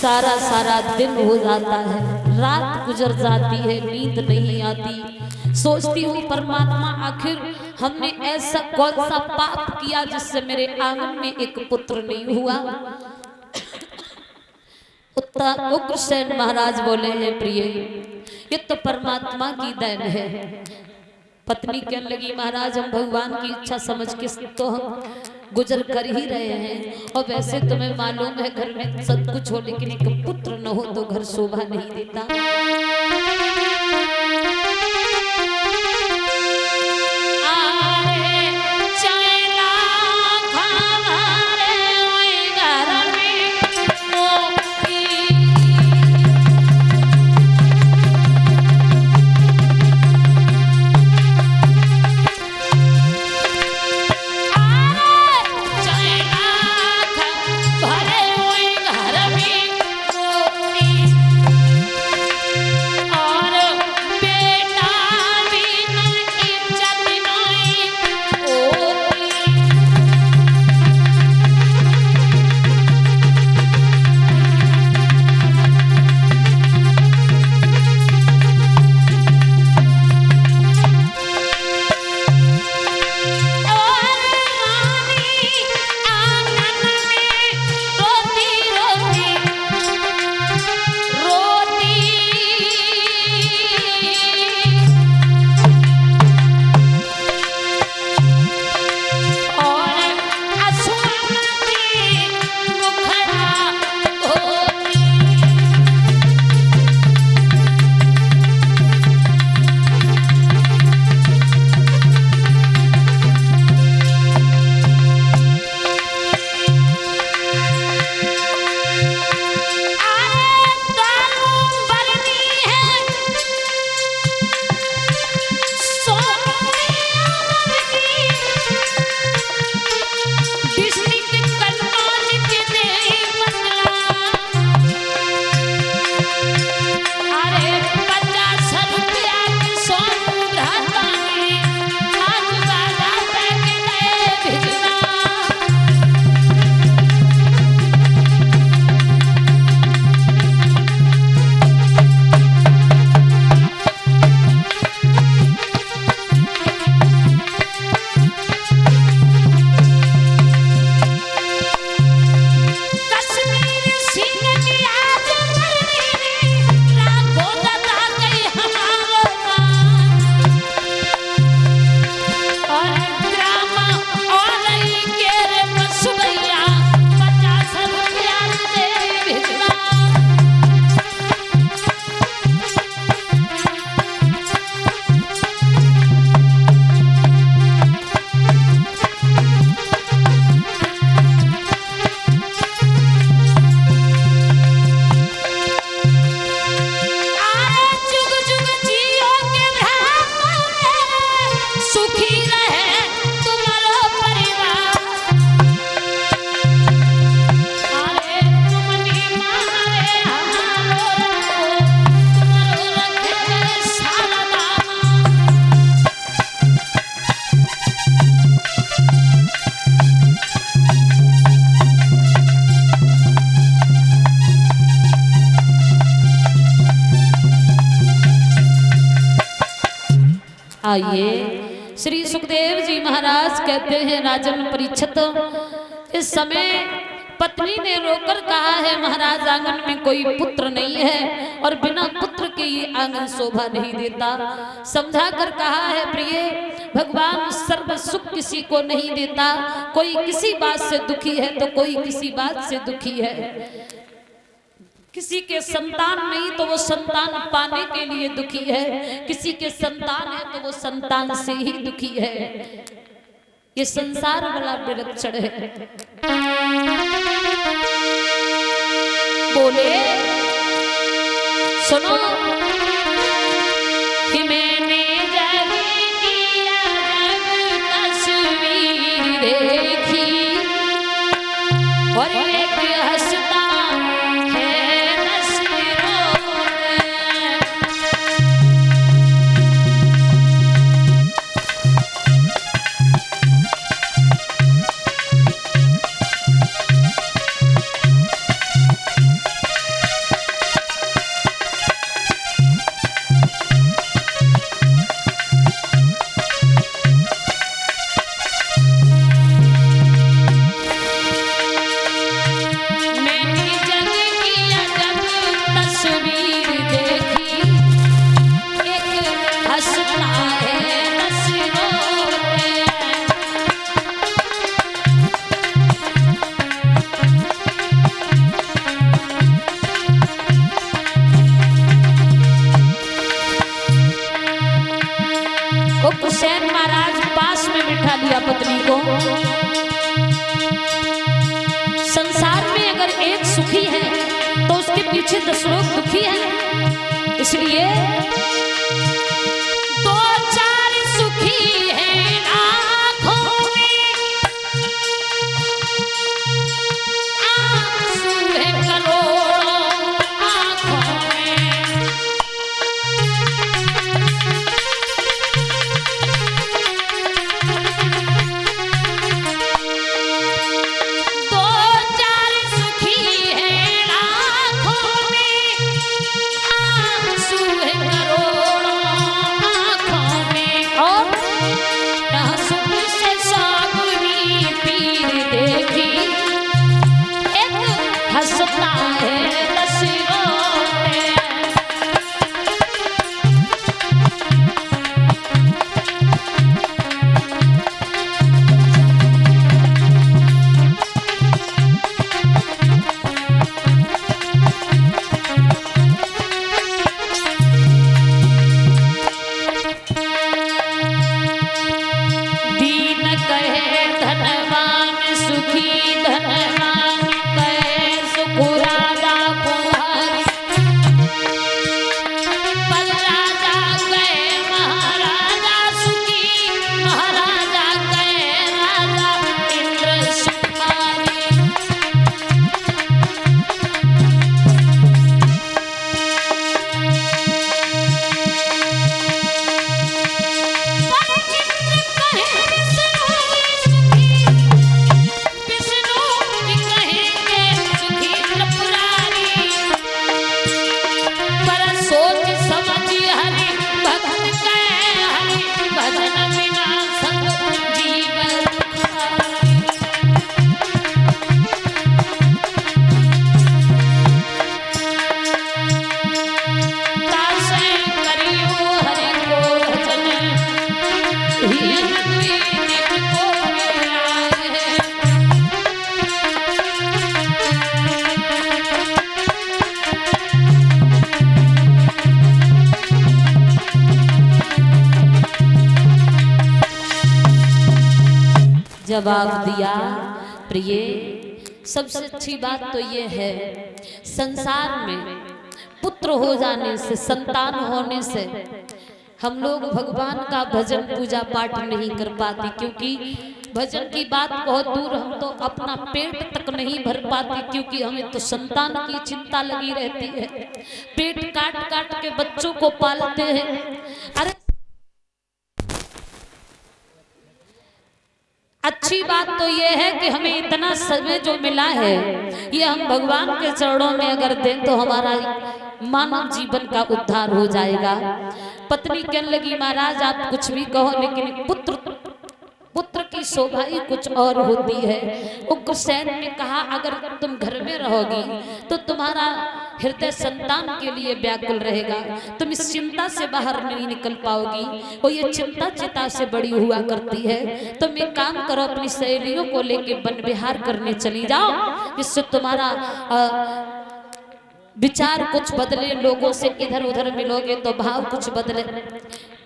सारा सारा दिन हो जाता है, रात गुजर जाती है, नींद नहीं आती। सोचती हूँ परमात्मा आखिर हमने ऐसा कौन सा पाप किया जिससे मेरे आंगन में एक पुत्र नहीं हुआ। उग्रसेन महाराज बोले हैं प्रिय ये तो परमात्मा की देन है। पत्नी कहने लगी महाराज हम भगवान की इच्छा समझ के तो हम गुजर कर ही रहे हैं, और वैसे तुम्हें मालूम है घर में सब कुछ हो लेकिन एक पुत्र न हो तो घर शोभा नहीं देता। आइए श्री सुखदेव जी महाराज कहते हैं राजन परीक्षित इस समय पत्नी ने रोकर कहा है महाराज आंगन में कोई पुत्र नहीं है और बिना पुत्र के ये आंगन शोभा नहीं देता। समझा कर कहा है प्रिय भगवान सर्व सुख किसी को नहीं देता, कोई किसी बात से दुखी है तो कोई किसी बात से दुखी है। किसी के संतान नहीं तो वो संतान पाने के लिए दुखी है, किसी के संतान है तो वो संतान से ही दुखी है। ये संसार बड़ा विलक्षण है। बोले सुनो कि मैंने जब किया जब तस्वीर देखी और एक हंसता महाराज पास में बिठा लिया पत्नी को। संसार में अगर एक सुखी है तो उसके पीछे 10 लोग दुखी हैं, इसलिए 2-4 सुखी हैं आँखों में, आंसू है करोड़ों आँखों में। जवाब दिया, प्रिय सबसे अच्छी बात तो ये है, संसार में पुत्र हो जाने से, संतान होने से हम लोग भगवान का भजन पूजा पाठ नहीं कर पाते, क्योंकि भजन की बात बहुत दूर, हम तो अपना पेट तक नहीं भर पाते, क्योंकि हमें तो संतान की चिंता लगी रहती है। पेट काट काट के बच्चों को पालते हैं। अरे अच्छी बात तो ये है कि हमें इतना समय जो मिला है, ये हम भगवान के चरणों में अगर दें तो हमारा मानव जीवन का उद्धार हो जाएगा। पत्नी कहने लगी, महाराज आप कुछ भी कहो, लेकिन पुत्र की शोभा ही कुछ और होती है। उग्रसेन ने कहा, अगर तुम घर में रहोगी तो तुम्हारा हृदय संतान के लिए व्याकुल रहेगा, तुम इस चिंता से बाहर नहीं निकल पाओगी। और ये चिंता चिता से बड़ी हुआ करती है। तुम एक काम करो, अपनी सहेलियों को लेके वन विहार करने चली जाओ, जिससे तुम्हारा विचार कुछ बदले, लोगों से इधर उधर मिलोगे तो भाव कुछ बदले।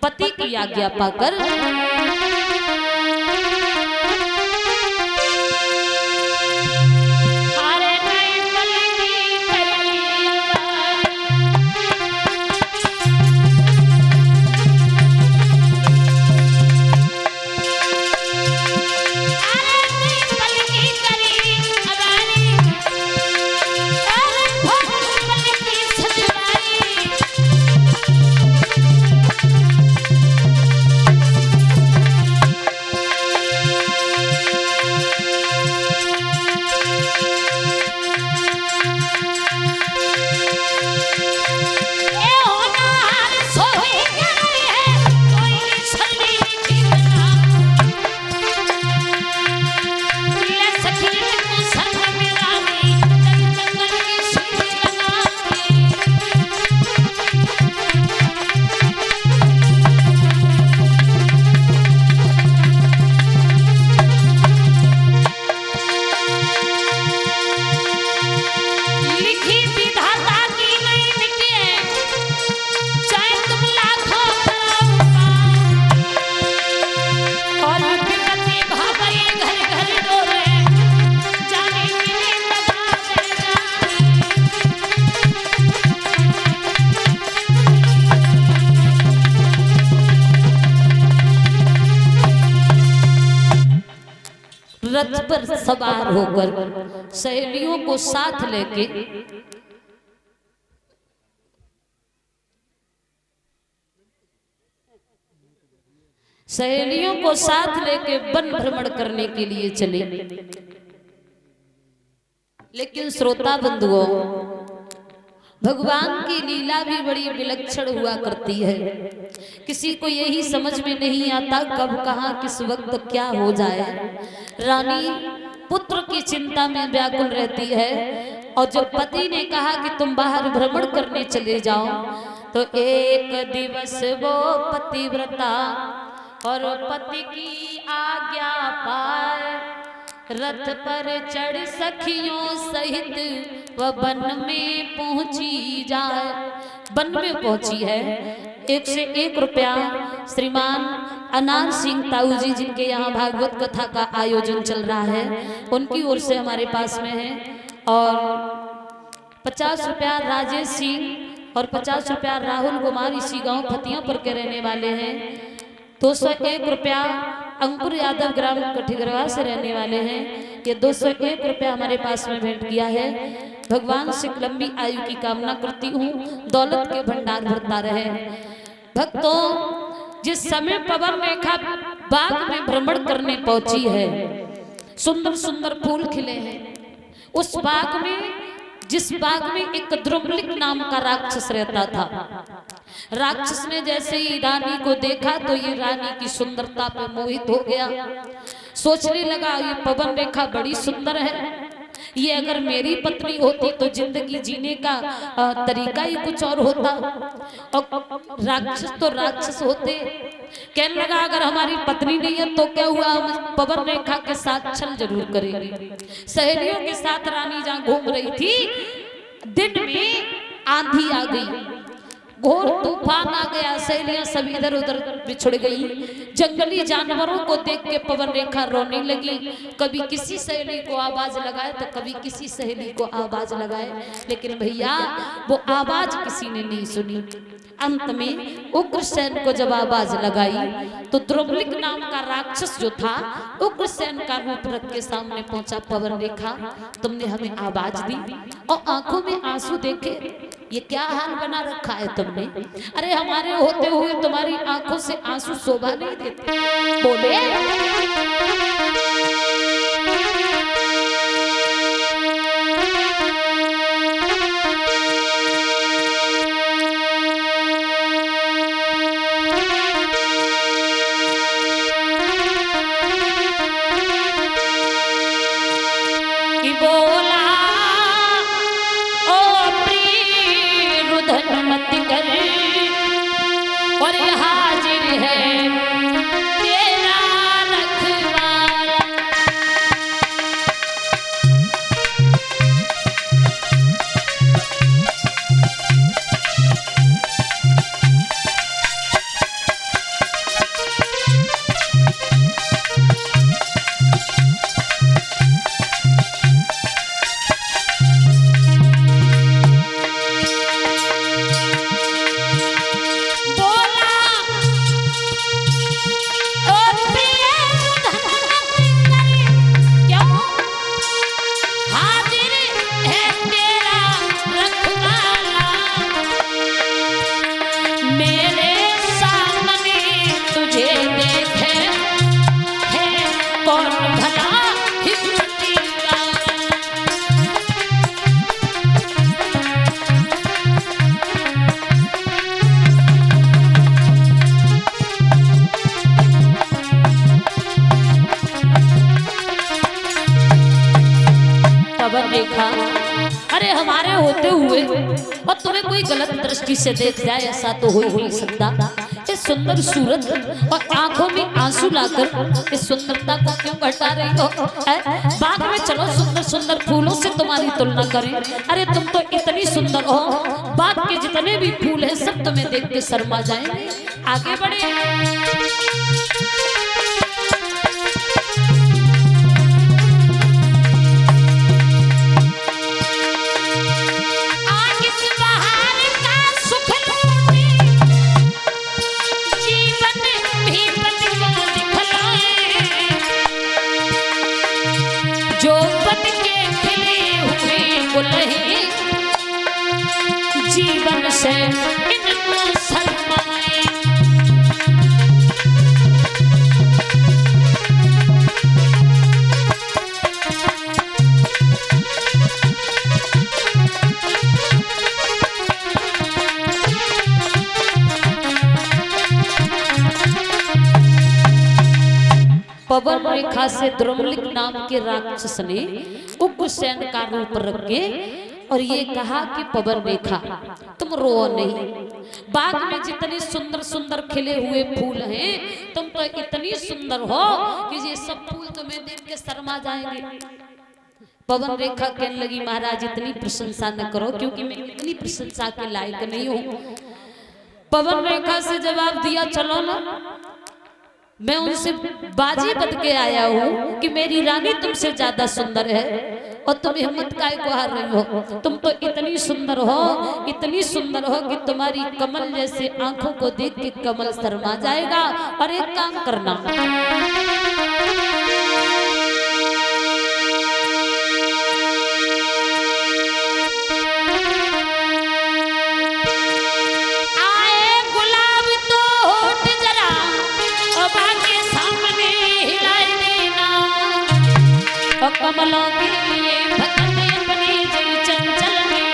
पति की आज्ञा पाकर रथ पर सवार होकर सहेलियों को साथ लेके वन भ्रमण करने के लिए चले। लेकिन श्रोता बंधुओं, भगवान की लीला भी बड़ी विलक्षण हुआ करती है। किसी को यही समझ में नहीं आता कब कहाँ किस वक्त क्या हो जाए। रानी पुत्र की चिंता में व्याकुल रहती है और जब पति ने कहा कि तुम बाहर भ्रमण करने चले जाओ तो एक दिवस वो पतिव्रता और पति की आज्ञा पाए रथ पर चढ़ सखियों सहित वह वन में पहुंची जाए। वन में पहुंची है। 1 से 1 रुपया श्रीमान अनार सिंह ताऊ जी, जिनके यहाँ भागवत कथा का आयोजन चल रहा है, उनकी ओर से हमारे पास में है। और 50 रुपया राजेश सिंह और 50 रुपया राहुल कुमार, इसी गांव फतियों पर के रहने वाले हैं। 201 रुपया अंकुर यादव ग्राम कठिगरवा से रहने वाले हैं। ये 201 रुपया हमारे पास में भेंट किया है। भगवान से लंबी आयु की कामना करती हूँ, दौलत के भंडार भरता रहे। भक्तों, जिस समय पवन रेखा बाग में भ्रमण करने पहुंची है, सुंदर सुंदर फूल खिले हैं। उस बाग में, जिस बाग में एक द्रुमलिक नाम का राक्षस रहता था, राक्षस ने जैसे ही रानी को देखा तो ये रानी की सुंदरता पे मोहित हो गया। सोचने लगा ये पवन रेखा बड़ी सुंदर है, ये अगर मेरी पत्नी होती तो जिंदगी जीने का तरीका ही कुछ और होता। और राक्षस तो राक्षस होते। कहने लगा अगर हमारी पत्नी नहीं है तो क्या हुआ, हम पवन रेखा के साथ छल जरूर करेंगे। सहेलियों के साथ रानी जहाँ घूम रही थी, दिन में आंधी आ गई, घोर तूफान आ गया, सहेलियां सब इधर उधर बिछुड़ गई। जंगली जानवरों को देख के पवन रेखा रोने लगी। कभी किसी सहेली को आवाज लगाए तो कभी किसी सहेली को आवाज लगाए, लेकिन भैया वो आवाज किसी ने नहीं सुनी। अंत में उग्रसेन को जब आवाज लगाई तो द्रुमलिक नाम का राक्षस जो था उग्रसेन का रूप रख के सामने पहुंचा। पवन रेखा, तुमने हमें आवाज दी और आंखों में आंसू देखे, ये क्या हाल बना रखा है तुमने? अरे हमारे होते हुए तुम्हारी आंखों से आंसू शोभा नहीं देते। बोले कि बोला मत कर और हाजिर है तेरा रखवाला। देखा, अरे हमारे होते हुए और तुम्हें कोई गलत दृष्टि से देख जाए ऐसा तो हो ही नहीं सकता। इस सुंदर सूरत और आंखों में आंसू लाकर इस सुंदरता को क्यों घटा रही हो? बाग में चलो, सुंदर सुंदर फूलों से तुम्हारी तुलना करें। अरे तुम तो इतनी सुंदर हो, बाग के जितने भी फूल हैं सब तुम्हें देख के शर्मा जाएंगे। आगे बढ़े। कैसे इनको शर्माए। पवन रेखा से द्रुमलिक नाम के राक्षस ने उग्रसेन का रूप रख के और ये कहा कि पवन रेखा तुम रो नहीं, बाग में जितने सुंदर सुंदर खिले हुए फूल हैं तुम तो इतनी सुंदर हो कि ये सब फूल तुम्हें देख के शर्मा जाएंगे। पवन रेखा कहने लगी महाराज इतनी प्रशंसा न करो क्योंकि मैं इतनी प्रशंसा के लायक नहीं हूँ। पवन रेखा से जवाब दिया चलो ना, मैं उनसे बाजी बद के आया हूँ कि मेरी रानी तुमसे ज्यादा सुंदर है और तुम हिम्मत काय को हार रही हो। तुम तो इतनी सुंदर हो, इतनी सुंदर हो कि तुम्हारी कमल जैसे आंखों को देख के कमल शर्मा जाएगा। और एक काम करना, कमलों के लिए भक्ति अपनी जी चंचल में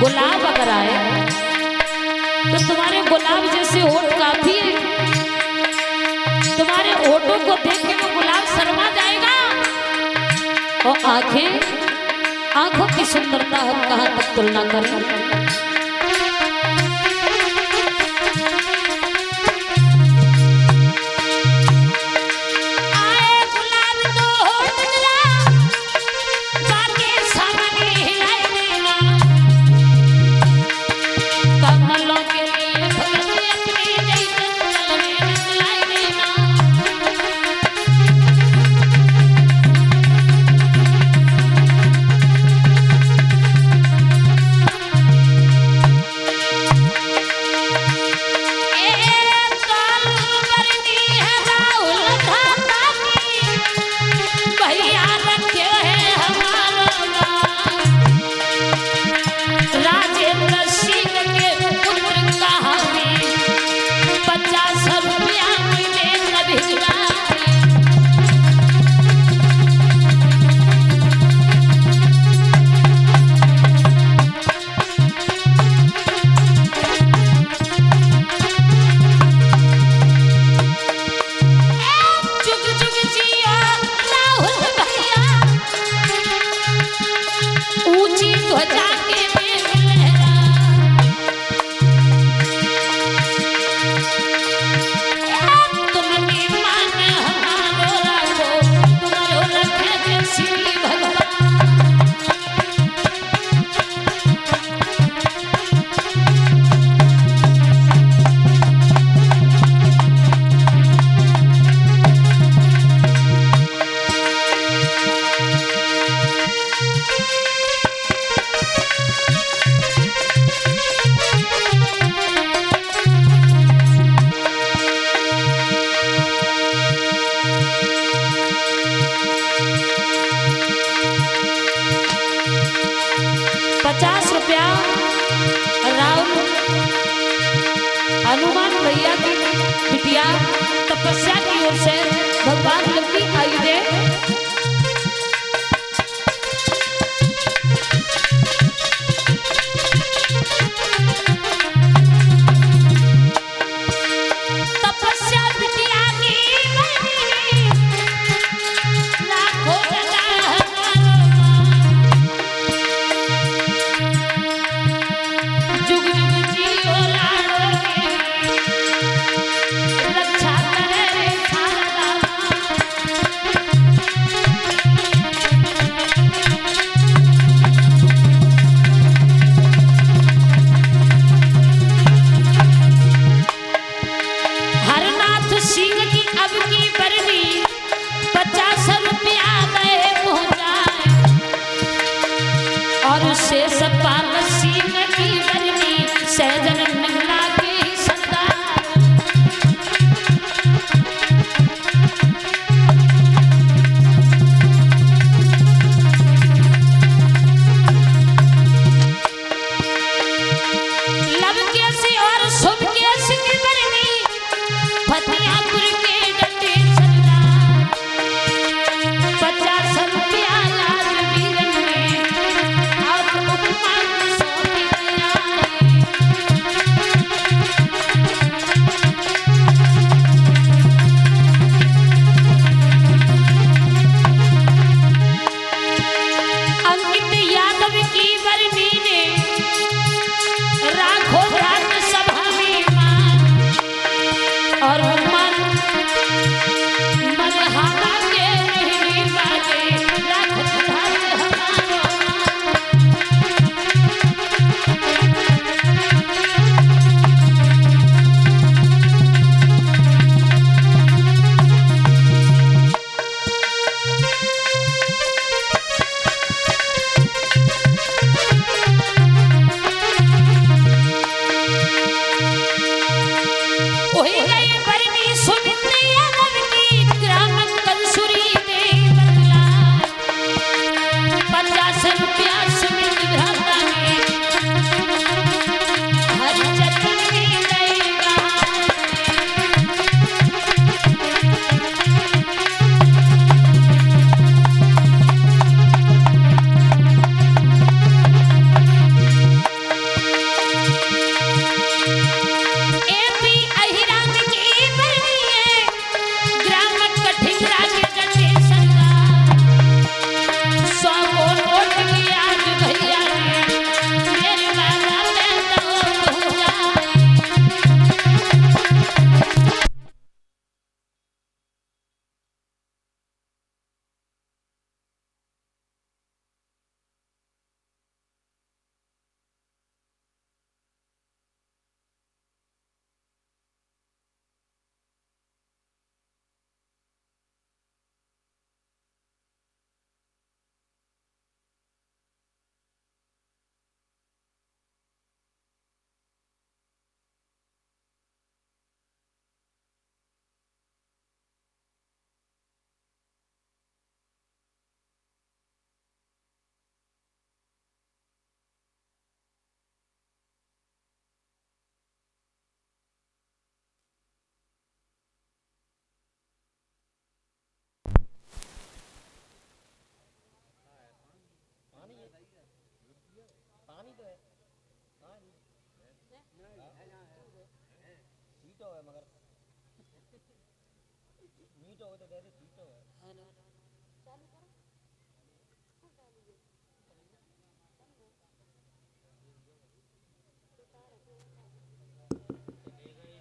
गुलाब अगर आए तो तुम्हारे गुलाब जैसे होठ काफी है, तुम्हारे होठों को देख के वो गुलाब शर्मा जाएगा। और आंखों की सुंदरता हम कहाँ तक तुलना करें।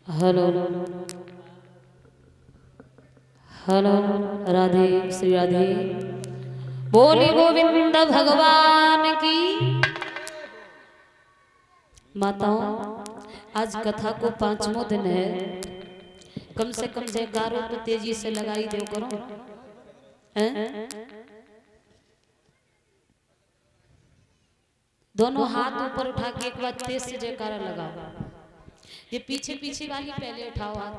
हेलो हेलो, राधे श्री राधे, बोली गोविंद भगवान की। माताओं, आज कथा को 5वां दिन है, कम से कम जयकारों तो तेजी से लगाई दो करो, हैं? दोनों हाथ ऊपर उठा के एक बार तेज से जयकारा लगाओ। ये पीछे पीछे वाली पहले उठाओ हाथ,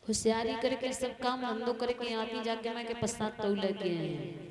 होशियारी करके सब काम धंधों करके आती जाके मैं के पश्चात तो लगे हैं।